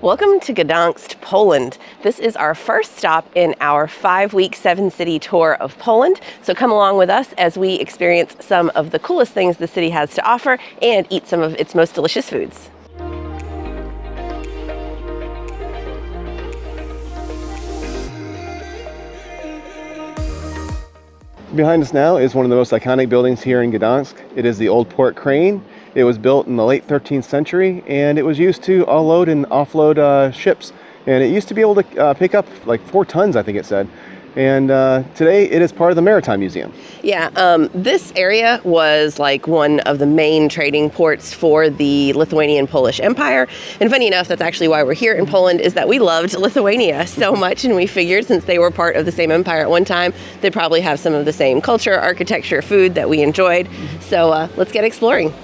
Welcome to Gdańsk, Poland. This is our first stop in our 5-week, 7-city tour of Poland. So come along with us as we experience some of the coolest things the city has to offer and eat some of its most delicious foods. Behind us now is one of the most iconic buildings here in Gdańsk. It is the Old Port Crane. It was built in the late 13th century and it was used to unload and offload ships. And it used to be able to pick up like 4 tons, I think it said. And today it is part of the Maritime Museum. Yeah, this area was like one of the main trading ports for the Lithuanian-Polish Empire. And funny enough, that's actually why we're here in Poland, is that we loved Lithuania so much, and we figured since they were part of the same empire at one time, they'd probably have some of the same culture, architecture, food that we enjoyed. So let's get exploring.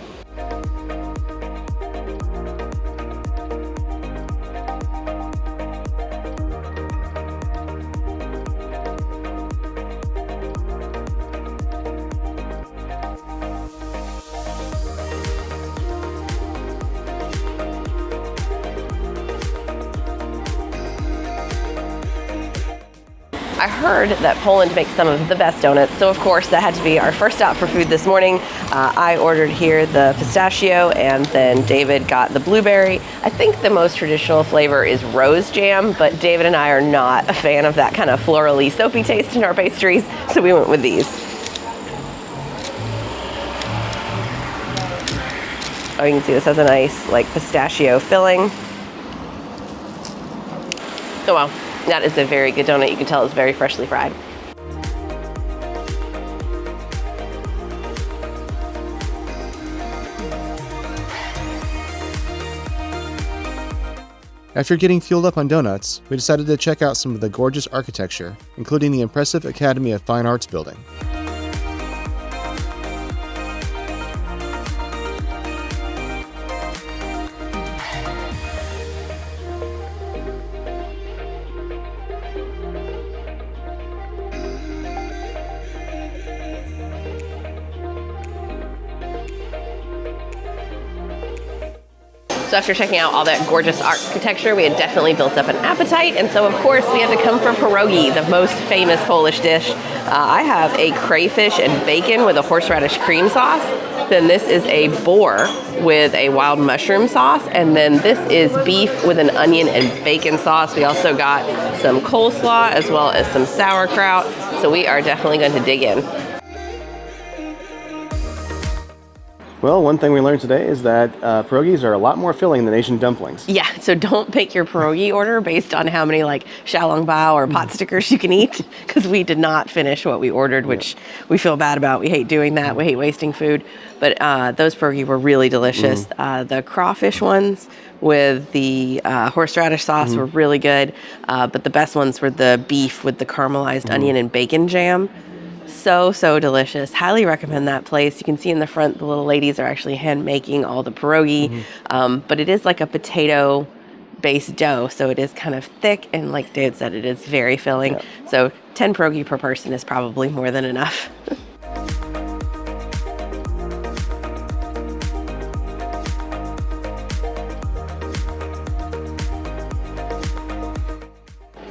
I heard that Poland makes some of the best donuts, so of course that had to be our first stop for food this morning. I ordered here the pistachio, and then David got the blueberry. I think the most traditional flavor is rose jam, but David and I are not a fan of that kind of florally, soapy taste in our pastries, so we went with these. Oh, you can see this has a nice like pistachio filling. Oh wow. That is a very good donut. You can tell it's very freshly fried. After getting fueled up on donuts, we decided to check out some of the gorgeous architecture, including the impressive Academy of Fine Arts building. So after checking out all that gorgeous architecture, we had definitely built up an appetite, and so of course we had to come for pierogi, the most famous Polish dish. I have a crayfish and bacon with a horseradish cream sauce. Then this is a boar with a wild mushroom sauce, and then this is beef with an onion and bacon sauce. We also got some coleslaw as well as some sauerkraut, so we are definitely going to dig in. Well, one thing we learned today is that pierogis are a lot more filling than Asian dumplings. Yeah, so don't pick your pierogi order based on how many like xiaolongbao or pot stickers you can eat, because we did not finish what we ordered, which we feel bad about. We hate doing that. We hate wasting food. But those pierogi were really delicious. The crawfish ones with the horseradish sauce were really good. But the best ones were the beef with the caramelized onion and bacon jam. So delicious. Highly recommend that place. You can see in the front the little ladies are actually hand making all the pierogi, but it is like a potato based dough, so it is kind of thick, and like Dave said, it is very filling. So 10 pierogi per person is probably more than enough.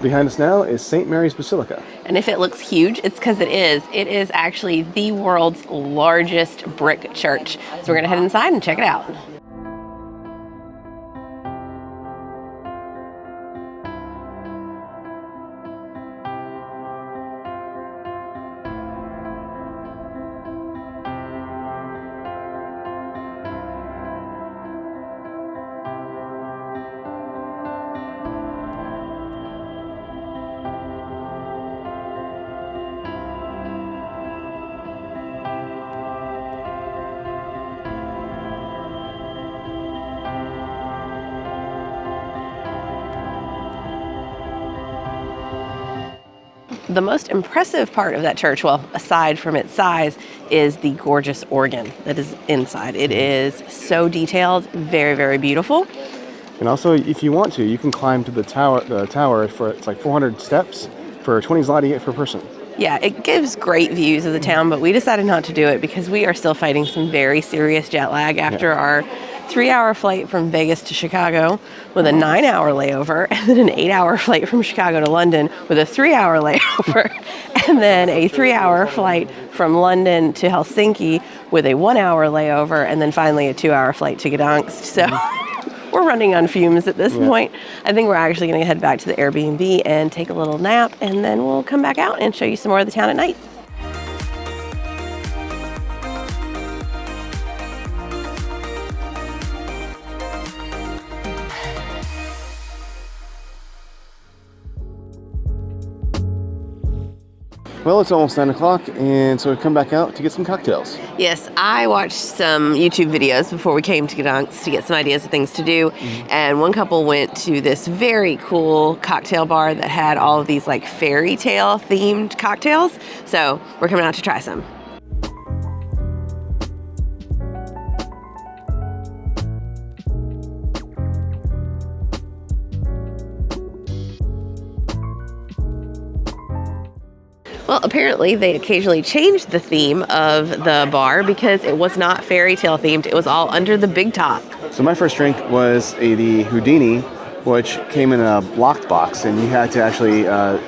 Behind us now is St. Mary's Basilica. And if it looks huge, it's because it is. It is actually the world's largest brick church. So we're gonna head inside and check it out. The most impressive part of that church, well, aside from its size, is the gorgeous organ that is inside. It is so detailed, very, very beautiful. And also, if you want to, you can climb to the tower for, it's like 400 steps for 20 zloty per person. Yeah, it gives great views of the town, but we decided not to do it because we are still fighting some very serious jet lag after our 3-hour flight from Vegas to Chicago with a 9-hour layover, and then an 8-hour flight from Chicago to London with a 3-hour layover, and then a 3-hour flight from London to Helsinki with a 1-hour layover, and then finally a 2-hour flight to Gdańsk. So we're running on fumes at this point. I think we're actually going to head back to the Airbnb and take a little nap, and then we'll come back out and show you some more of the town at night. Well, it's almost 9 o'clock, and so we've come back out to get some cocktails. Yes, I watched some YouTube videos before we came to Gdańsk to get some ideas of things to do, and one couple went to this very cool cocktail bar that had all of these like fairy tale themed cocktails, so we're coming out to try some. Well, apparently they occasionally changed the theme of the bar because it was not fairy tale themed. It was all under the big top. So my first drink was the Houdini, which came in a locked box, and you had to actually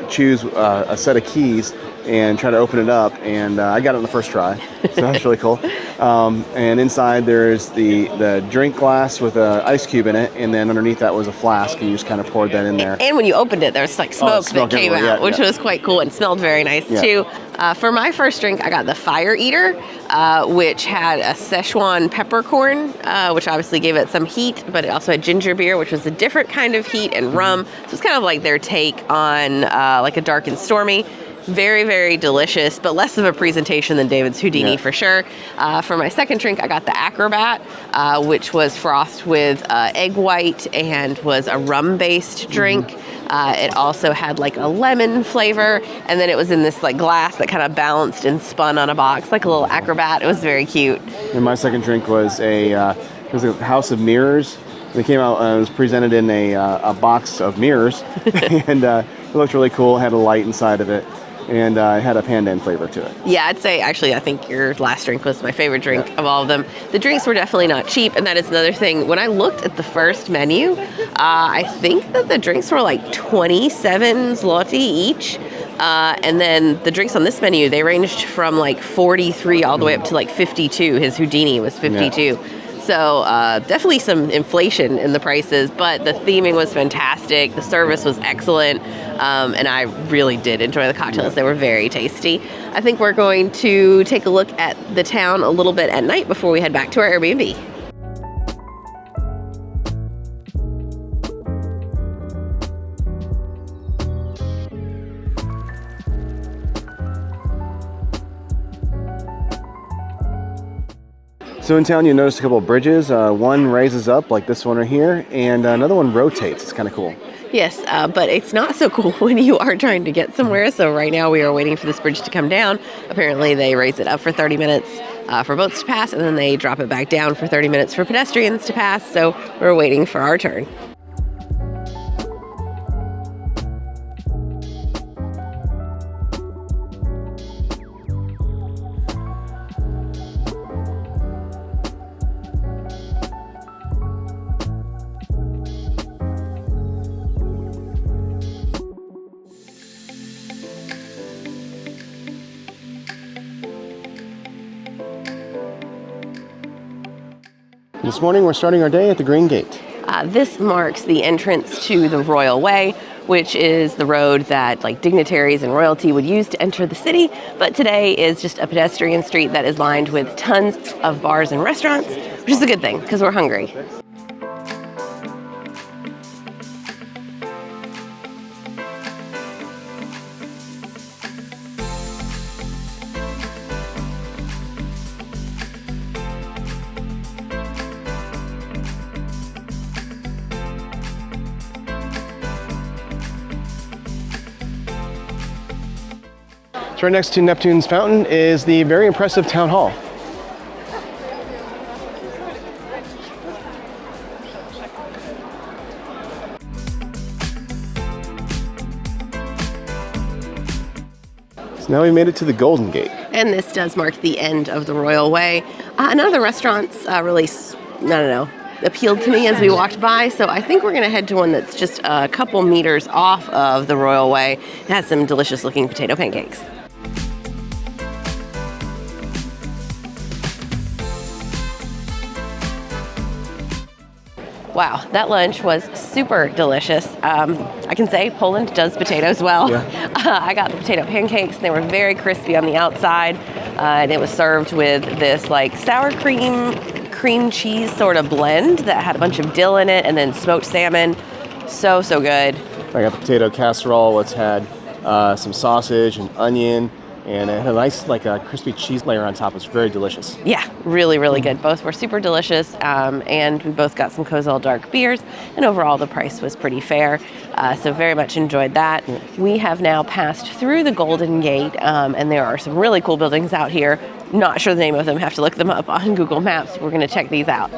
choose a set of keys and try to open it up, and I got it on the first try, so that's really cool. And inside there's the drink glass with an ice cube in it, and then underneath that was a flask, and you just kind of poured that in there. And when you opened it, there was like smoke that came out, which was quite cool and smelled very nice too. For my first drink, I got the Fire Eater, which had a Szechuan peppercorn, which obviously gave it some heat, but it also had ginger beer, which was a different kind of heat, and rum. So it's kind of like their take on like a dark and stormy. Very, very delicious, but less of a presentation than David's Houdini for sure. For my second drink, I got the Acrobat, which was frothed with egg white and was a rum-based drink. It also had like a lemon flavor, and then it was in this like glass that kind of balanced and spun on a box, like a little Acrobat. It was very cute. And my second drink was a House of Mirrors. It came out, it was presented in a box of mirrors, and it looked really cool. It had a light inside of it, and it had a pandan flavor to it. Yeah, I'd say actually I think your last drink was my favorite drink of all of them. The drinks were definitely not cheap, and that is another thing. When I looked at the first menu, I think that the drinks were like 27 zloty each. And then the drinks on this menu, they ranged from like 43 all the way up to like 52. His Houdini was 52. Yeah. So definitely some inflation in the prices, but the theming was fantastic. The service was excellent, and I really did enjoy the cocktails. They were very tasty. I think we're going to take a look at the town a little bit at night before we head back to our Airbnb. So in town, you notice a couple of bridges. One raises up, like this one right here, and another one rotates. It's kind of cool. Yes, but it's not so cool when you are trying to get somewhere. So right now we are waiting for this bridge to come down. Apparently they raise it up for 30 minutes for boats to pass, and then they drop it back down for 30 minutes for pedestrians to pass. So we're waiting for our turn. This morning we're starting our day at the Green Gate. This marks the entrance to the Royal Way, which is the road that like dignitaries and royalty would use to enter the city. But today is just a pedestrian street that is lined with tons of bars and restaurants, which is a good thing because we're hungry. So right next to Neptune's fountain is the very impressive town hall. So now we made it to the Golden Gate. And this does mark the end of the Royal Way. None of the restaurants really, appealed to me as we walked by, so I think we're going to head to one that's just a couple meters off of the Royal Way. It has some delicious looking potato pancakes. Wow, that lunch was super delicious. I can say Poland does potatoes well. Yeah. I got the potato pancakes. They were very crispy on the outside, and it was served with this like sour cream cheese sort of blend that had a bunch of dill in it, and then smoked salmon. So good. I got the potato casserole, which had some sausage and onion, and it had a nice like a crispy cheese layer on top. It was very delicious. Yeah, really good. Both were super delicious, and we both got some Kozel dark beers, and overall the price was pretty fair, so very much enjoyed that. Yeah. We have now passed through the Golden Gate, and there are some really cool buildings out here. Not sure the name of them, have to look them up on Google Maps. We're going to check these out.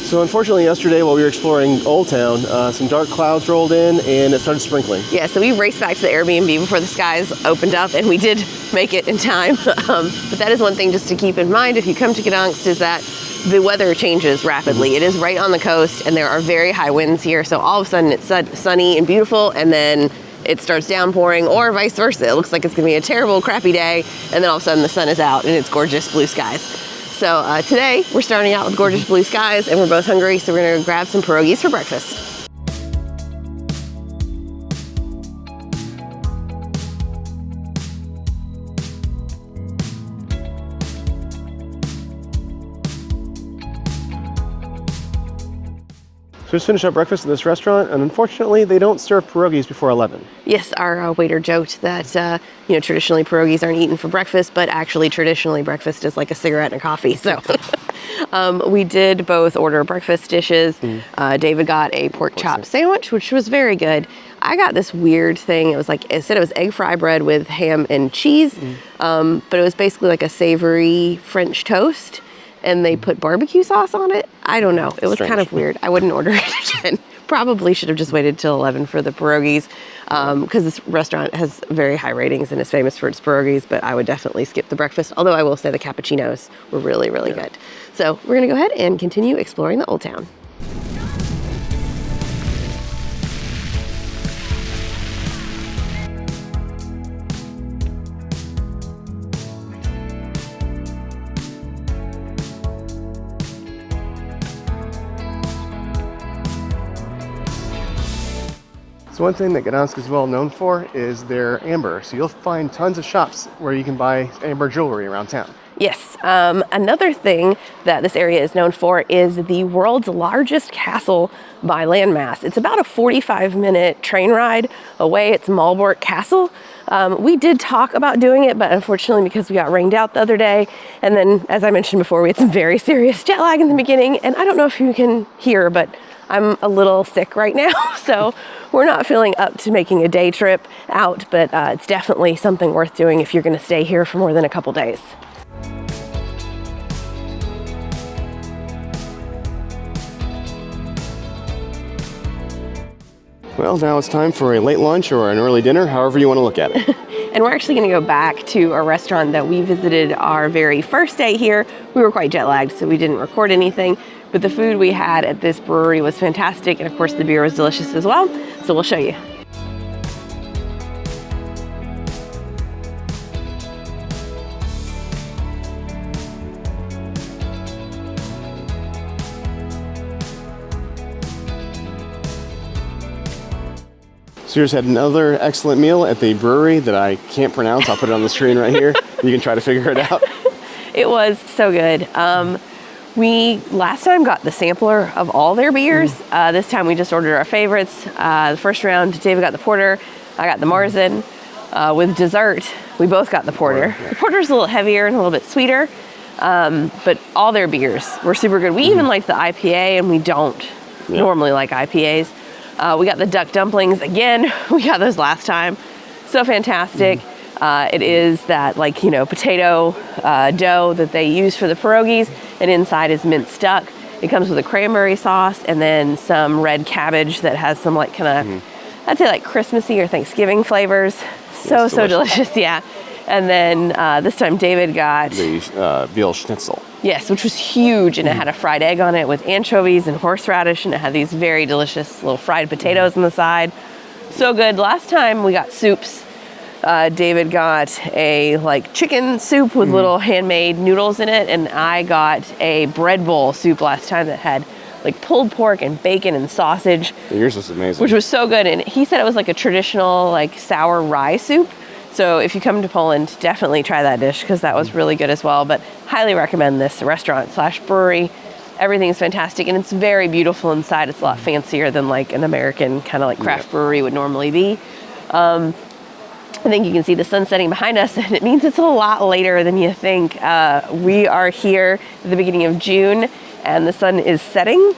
So unfortunately yesterday while we were exploring Old Town, some dark clouds rolled in and it started sprinkling. Yeah, so we raced back to the Airbnb before the skies opened up, and we did make it in time. But that is one thing just to keep in mind if you come to Gdańsk, is that the weather changes rapidly. It is right on the coast and there are very high winds here, so all of a sudden it's sunny and beautiful, and then it starts downpouring, or vice versa. It looks like it's gonna be a terrible, crappy day, and then all of a sudden the sun is out and it's gorgeous blue skies. So today we're starting out with gorgeous blue skies, and we're both hungry, so we're gonna go grab some pierogies for breakfast. So just finished up breakfast at this restaurant, and unfortunately they don't serve pierogies before 11. Yes, our waiter joked that traditionally pierogies aren't eaten for breakfast, but actually traditionally breakfast is like a cigarette and a coffee. So we did both order breakfast dishes. David got a pork chop sandwich, which was very good. I got this weird thing. It said it was egg fry bread with ham and cheese, but it was basically like a savory French toast, and they put barbecue sauce on it. I don't know. It was kind of weird. I wouldn't order it again. Probably should have just waited till 11 for the pierogies, because this restaurant has very high ratings and is famous for its pierogies, but I would definitely skip the breakfast, although I will say the cappuccinos were really good. So we're gonna go ahead and continue exploring the Old Town. So one thing that Gdańsk is well known for is their amber. So you'll find tons of shops where you can buy amber jewelry around town. Yes. Another thing that this area is known for is the world's largest castle by landmass. It's about a 45-minute train ride away. It's Malbork Castle. We did talk about doing it, but unfortunately, because we got rained out the other day, and then, as I mentioned before, we had some very serious jet lag in the beginning, and I don't know if you can hear, but I'm a little sick right now, so we're not feeling up to making a day trip out, but it's definitely something worth doing if you're going to stay here for more than a couple days. Well, now it's time for a late lunch or an early dinner, however you want to look at it. And we're actually going to go back to a restaurant that we visited our very first day here. We were quite jet lagged, so we didn't record anything, but the food we had at this brewery was fantastic, and of course the beer was delicious as well, so we'll show you. So you just had another excellent meal at the brewery that I can't pronounce. I'll put it on the screen right here. You can try to figure it out. It was so good. We last time got the sampler of all their beers. This time we just ordered our favorites. The first round, David got the porter, I got the Marzen. With dessert, we both got the porter. The porter's a little heavier and a little bit sweeter, but all their beers were super good. We even liked the IPA, and we don't normally like IPAs. We got the duck dumplings again. We got those last time. So fantastic. It is that potato dough that they use for the pierogies, and inside is minced duck. It comes with a cranberry sauce and then some red cabbage that has some I'd say Christmassy or Thanksgiving flavors. So delicious, yeah. And then this time David got the veal schnitzel. Yes, which was huge, and it had a fried egg on it with anchovies and horseradish, and it had these very delicious little fried potatoes on the side. So good. Last time we got soups. David got a chicken soup with little handmade noodles in it, and I got a bread bowl soup last time that had pulled pork and bacon and sausage. Yours was amazing. Which was so good, and he said it was a traditional sour rye soup. So if you come to Poland, definitely try that dish because that was really good as well. But highly recommend this restaurant/brewery. Everything's fantastic, and it's very beautiful inside. It's a lot fancier than an American kind of craft brewery would normally be. I think you can see the sun setting behind us, and it means it's a lot later than you think. We are here at the beginning of June, and the sun is setting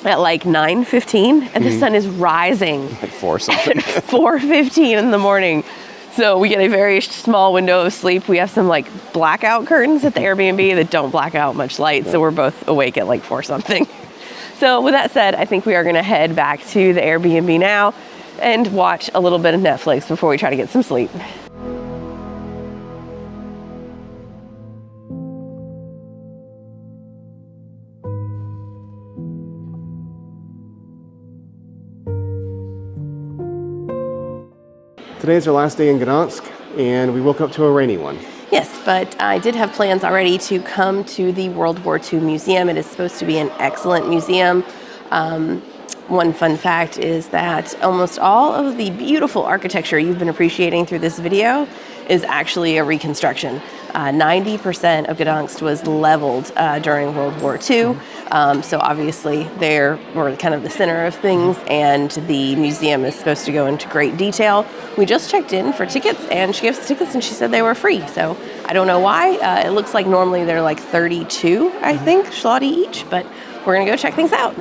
at 9:15, and the sun is rising at 4 something. at 4:15 in the morning. So we get a very small window of sleep. We have some blackout curtains at the Airbnb that don't black out much light, so we're both awake at 4 something. So with that said, I think we are going to head back to the Airbnb now and watch a little bit of Netflix before we try to get some sleep. Today's our last day in Gdańsk, and we woke up to a rainy one. Yes, but I did have plans already to come to the World War II Museum. It is supposed to be an excellent museum. One fun fact is that almost all of the beautiful architecture you've been appreciating through this video is actually a reconstruction. 90% of Gdańsk was leveled during World War II. So obviously they were kind of the center of things, and the museum is supposed to go into great detail. We just checked in for tickets, and she gave us tickets and she said they were free. So I don't know why. It looks like normally they're 32, I think, zloty each, but we're gonna go check things out.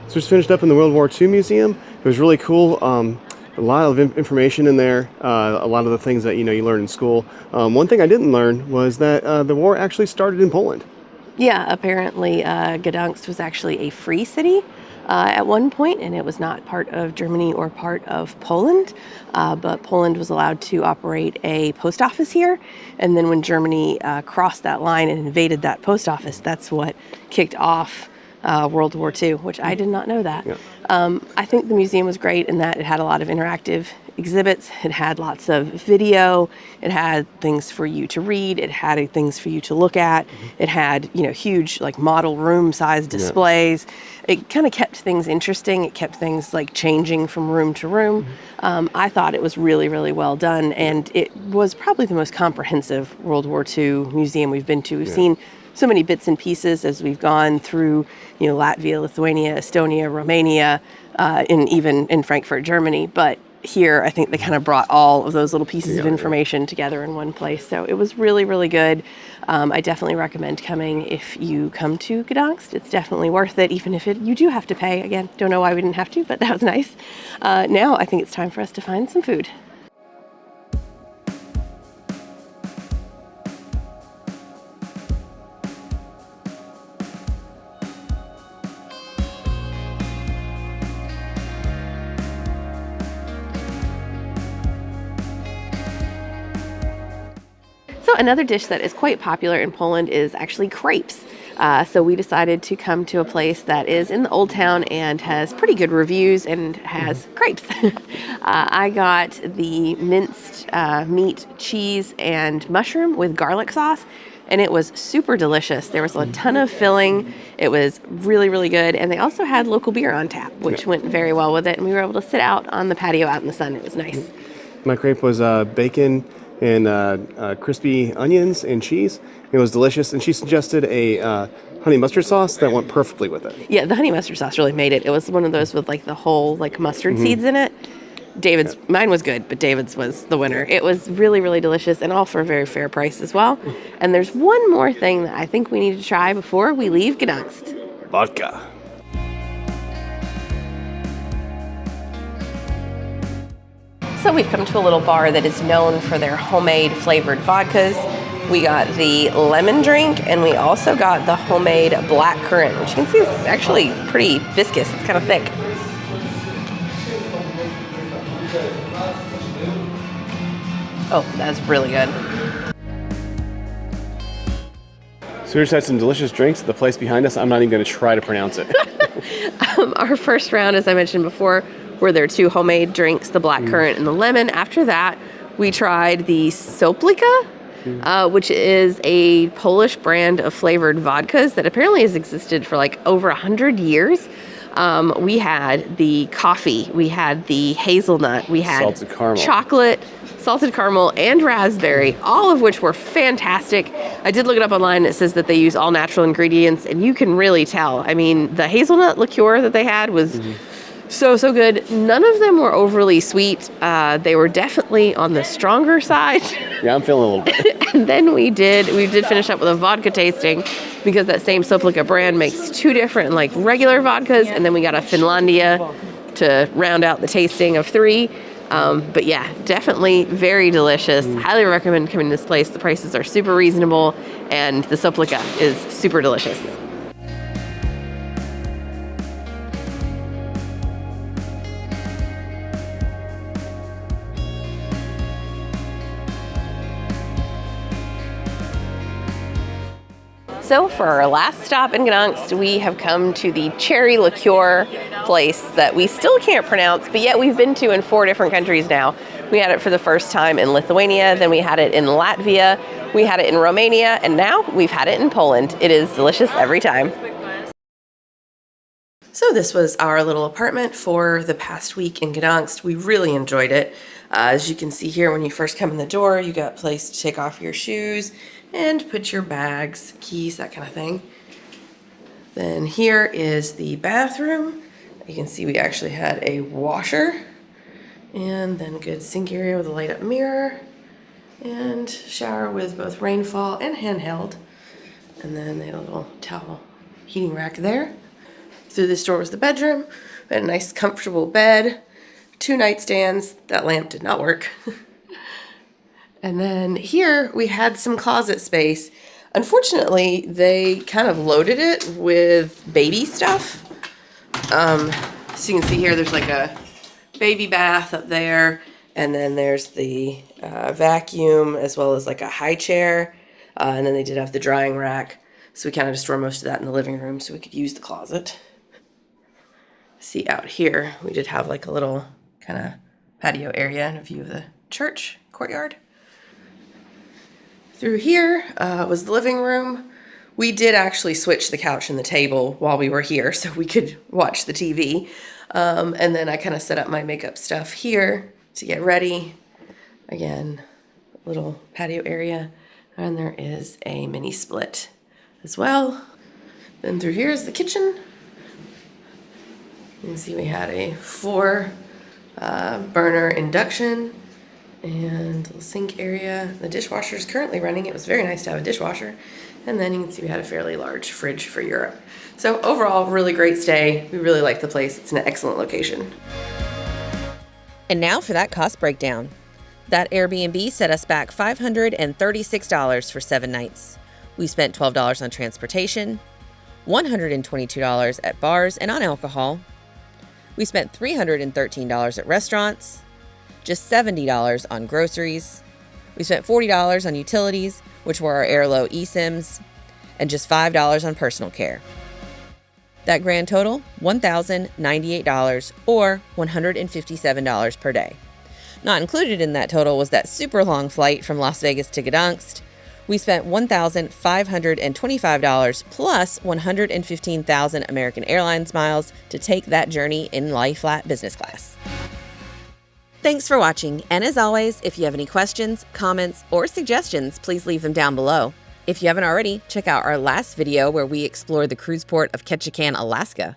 So just finished up in the World War II Museum. It was really cool. A lot of information in there. A lot of the things that you learn in school. One thing I didn't learn was that the war actually started in Poland. Yeah, apparently Gdańsk was actually a free city at one point, and it was not part of Germany or part of Poland, but Poland was allowed to operate a post office here, and then when Germany crossed that line and invaded that post office, that's what kicked off World War II, which I did not know that. Yeah. I think the museum was great in that it had a lot of interactive exhibits. It had lots of video. It had things for you to read. It had things for you to look at. It had, huge model room size displays. Yeah. It kind of kept things interesting. It kept things changing from room to room. I thought it was really, really well done, and it was probably the most comprehensive World War II museum we've been to. We've seen so many bits and pieces as we've gone through, Latvia, Lithuania, Estonia, Romania, and even in Frankfurt, Germany. But here, I think they kind of brought all of those little pieces of information together in one place. So it was really, really good. I definitely recommend coming if you come to Gdańsk. It's definitely worth it, even if you do have to pay. Again, don't know why we didn't have to, but that was nice. Now I think it's time for us to find some food. So another dish that is quite popular in Poland is actually crepes. So we decided to come to a place that is in the Old Town and has pretty good reviews and has crepes. I got the minced meat, cheese, and mushroom with garlic sauce, and it was super delicious. There was a ton of filling. It was really, really good. And they also had local beer on tap, which went very well with it. And we were able to sit out on the patio out in the sun. It was nice. My crepe was bacon and crispy onions and cheese. It was delicious, and she suggested a honey mustard sauce that went perfectly with it. Yeah, the honey mustard sauce really made it. It was one of those with like the whole like mustard seeds in it. Mine was good, but David's was the winner. It was really, really delicious, and all for a very fair price as well. And there's one more thing that I think we need to try before we leave Gdańsk. Vodka. So we've come to a little bar that is known for their homemade flavored vodkas. We got the lemon drink, and we also got the homemade black currant, which you can see is actually pretty viscous. It's kind of thick. Oh, that's really good. So we just had some delicious drinks at the place behind us. I'm not even going to try to pronounce it. Our first round, as I mentioned before, were their two homemade drinks, the black currant and the lemon. After that, we tried the Soplica, which is a Polish brand of flavored vodkas that apparently has existed for like over 100 years. We had the coffee, we had the hazelnut, we had Salted caramel. Chocolate, salted caramel, and raspberry, all of which were fantastic. I did look it up online, and it says that they use all natural ingredients, and you can really tell. I mean, the hazelnut liqueur that they had was so good. None of them were overly sweet. They were definitely on the stronger side. Yeah, I'm feeling a little bit. And then we did finish up with a vodka tasting, because that same Soplica brand makes two different like regular vodkas, and then we got a Finlandia to round out the tasting of three. But yeah, definitely very delicious. Highly recommend coming to this place. The prices are super reasonable, and the Soplica is super delicious. So for our last stop in Gdańsk, we have come to the cherry liqueur place that we still can't pronounce, but yet we've been to in 4 different countries now. We had it for the first time in Lithuania, then we had it in Latvia, we had it in Romania, and now we've had it in Poland. It is delicious every time. So this was our little apartment for the past week in Gdańsk. We really enjoyed it. As you can see here, when you first come in the door, you got a place to take off your shoes and put your bags, keys, that kind of thing. Then here is the bathroom. You can see we actually had a washer, and then a good sink area with a light up mirror, and shower with both rainfall and handheld. And then they had a little towel heating rack there. Through this door was the bedroom. We had a nice comfortable bed, 2 nightstands. That lamp did not work. And then here we had some closet space. Unfortunately, they kind of loaded it with baby stuff. So you can see here, there's like a baby bath up there, and then there's the vacuum, as well as like a high chair. And then they did have the drying rack. So we kind of just store most of that in the living room so we could use the closet. See, out here, we did have like a little kind of patio area and a view of the church courtyard. Through here was the living room. We did actually switch the couch and the table while we were here so we could watch the TV. And then I kind of set up my makeup stuff here to get ready. Again, little patio area. And there is a mini split as well. Then through here is the kitchen. You can see we had a 4 burner induction, and sink area. The dishwasher is currently running. It was very nice to have a dishwasher. And then you can see we had a fairly large fridge for Europe. So overall, really great stay. We really like the place. It's an excellent location. And now for that cost breakdown. That Airbnb set us back $536 for 7 nights. We spent $12 on transportation, $122 at bars and on alcohol. We spent $313 at restaurants, just $70 on groceries. We spent $40 on utilities, which were our Airlo eSIMs, and just $5 on personal care. That grand total, $1,098 or $157 per day. Not included in that total was that super long flight from Las Vegas to Gdańsk. We spent $1,525 plus 115,000 American Airlines miles to take that journey in lie flat business class. Thanks for watching, and as always, if you have any questions, comments, or suggestions, please leave them down below. If you haven't already, check out our last video where we explore the cruise port of Ketchikan, Alaska.